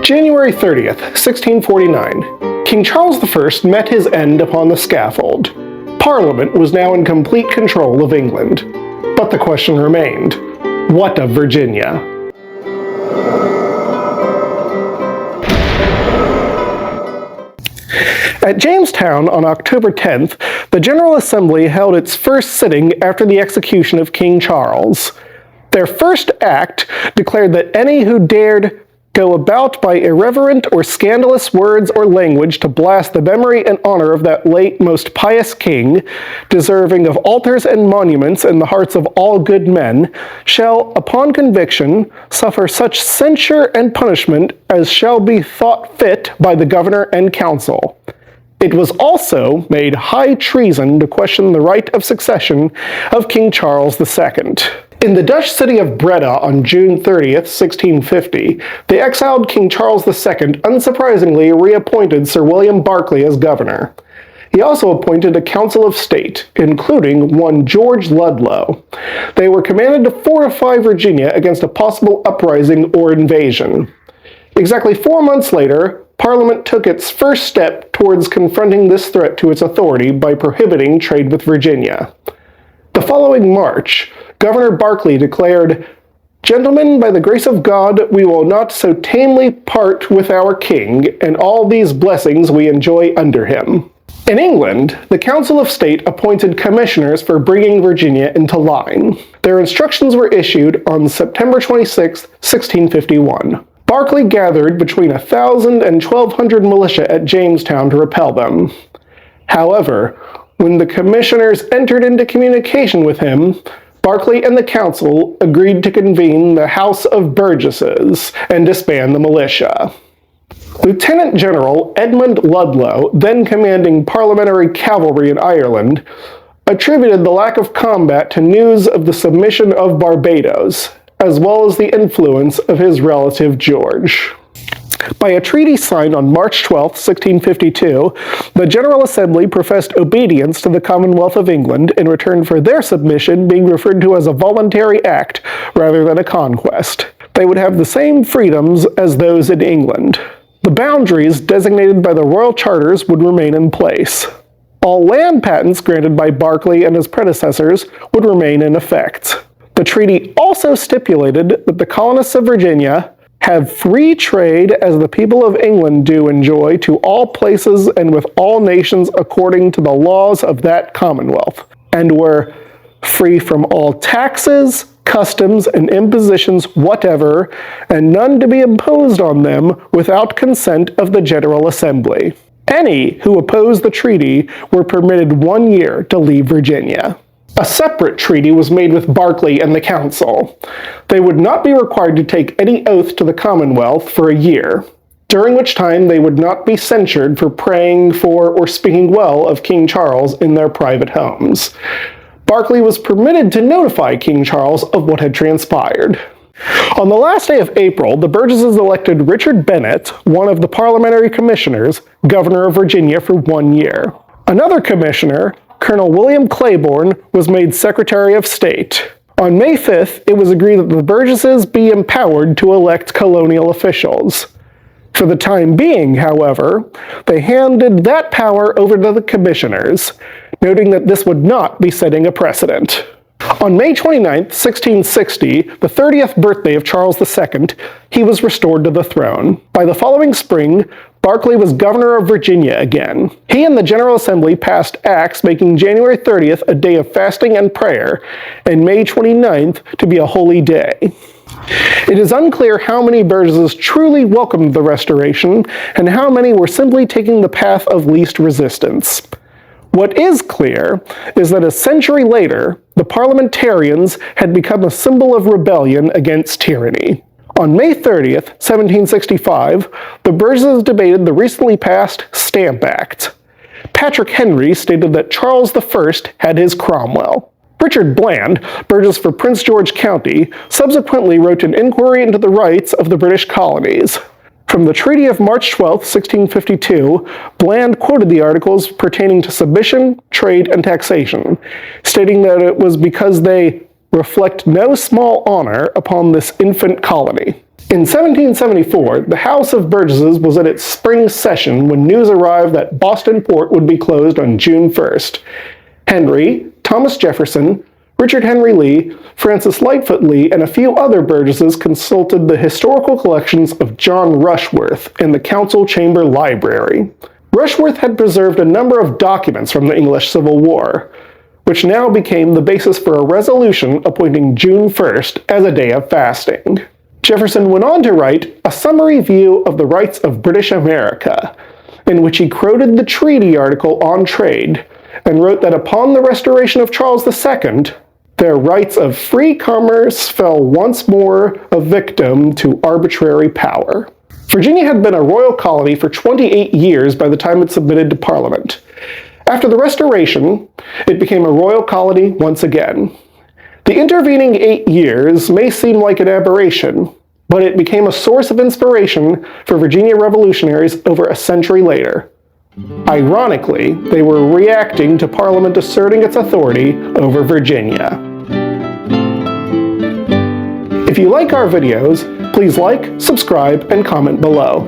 January 30th, 1649. King Charles I met his end upon the scaffold. Parliament was now in complete control of England. But the question remained, what of Virginia? At Jamestown on October 10th, the General Assembly held its first sitting after the execution of King Charles. Their first act declared that any who dared go about by irreverent or scandalous words or language to blast the memory and honor of that late most pious king, deserving of altars and monuments in the hearts of all good men, shall, upon conviction, suffer such censure and punishment as shall be thought fit by the governor and council. It was also made high treason to question the right of succession of King Charles II. In the Dutch city of Breda on June 30th, 1650, the exiled King Charles II unsurprisingly reappointed Sir William Berkeley as governor. He also appointed a council of state, including one George Ludlow. They were commanded to fortify Virginia against a possible uprising or invasion. Exactly 4 months later, Parliament took its first step towards confronting this threat to its authority by prohibiting trade with Virginia. The following March, Governor Berkeley declared, "Gentlemen, by the grace of God, we will not so tamely part with our king, and all these blessings we enjoy under him." In England, the Council of State appointed commissioners for bringing Virginia into line. Their instructions were issued on September 26, 1651. Berkeley gathered between 1,000 and 1,200 militia at Jamestown to repel them. However, when the commissioners entered into communication with him, Berkeley and the council agreed to convene the House of Burgesses and disband the militia. Lieutenant General Edmund Ludlow, then commanding parliamentary cavalry in Ireland, attributed the lack of combat to news of the submission of Barbados, as well as the influence of his relative George. By a treaty signed on March 12, 1652, the General Assembly professed obedience to the Commonwealth of England in return for their submission being referred to as a voluntary act rather than a conquest. They would have the same freedoms as those in England. The boundaries designated by the royal charters would remain in place. All land patents granted by Berkeley and his predecessors would remain in effect. The treaty also stipulated that the colonists of Virginia have free trade as the people of England do enjoy to all places and with all nations according to the laws of that commonwealth, and were free from all taxes, customs, and impositions whatever, and none to be imposed on them without consent of the General Assembly. Any who opposed the treaty were permitted 1 year to leave Virginia. A separate treaty was made with Berkeley and the council. They would not be required to take any oath to the Commonwealth for a year, during which time they would not be censured for praying for or speaking well of King Charles in their private homes. Berkeley was permitted to notify King Charles of what had transpired. On the last day of April, the Burgesses elected Richard Bennett, one of the parliamentary commissioners, governor of Virginia for 1 year. Another commissioner, Colonel William Claiborne, was made Secretary of State. On May 5th, it was agreed that the Burgesses be empowered to elect colonial officials. For the time being, however, they handed that power over to the commissioners, noting that this would not be setting a precedent. On May 29, 1660, the 30th birthday of Charles II, he was restored to the throne. By the following spring, Berkeley was governor of Virginia again. He and the General Assembly passed acts making January 30th a day of fasting and prayer, and May 29th to be a holy day. It is unclear how many Burgesses truly welcomed the restoration, and how many were simply taking the path of least resistance. What is clear is that a century later, the parliamentarians had become a symbol of rebellion against tyranny. On May 30th, 1765, the Burgesses debated the recently passed Stamp Act. Patrick Henry stated that Charles I had his Cromwell. Richard Bland, Burgess for Prince George County, subsequently wrote an inquiry into the rights of the British colonies. From the Treaty of March 12, 1652, Bland quoted the articles pertaining to submission, trade, and taxation, stating that it was because they reflect no small honor upon this infant colony. In 1774, the House of Burgesses was at its spring session when news arrived that Boston Port would be closed on June 1st. Henry, Thomas Jefferson, Richard Henry Lee, Francis Lightfoot Lee, and a few other Burgesses consulted the historical collections of John Rushworth in the Council Chamber Library. Rushworth had preserved a number of documents from the English Civil War, which now became the basis for a resolution appointing June 1st as a day of fasting. Jefferson went on to write a summary view of the rights of British America, in which he quoted the treaty article on trade, and wrote that upon the restoration of Charles II, their rights of free commerce fell once more a victim to arbitrary power. Virginia had been a royal colony for 28 years by the time it submitted to Parliament. After the Restoration, it became a royal colony once again. The intervening 8 years may seem like an aberration, but it became a source of inspiration for Virginia revolutionaries over a century later. Ironically, they were reacting to Parliament asserting its authority over Virginia. If you like our videos, please like, subscribe, and comment below.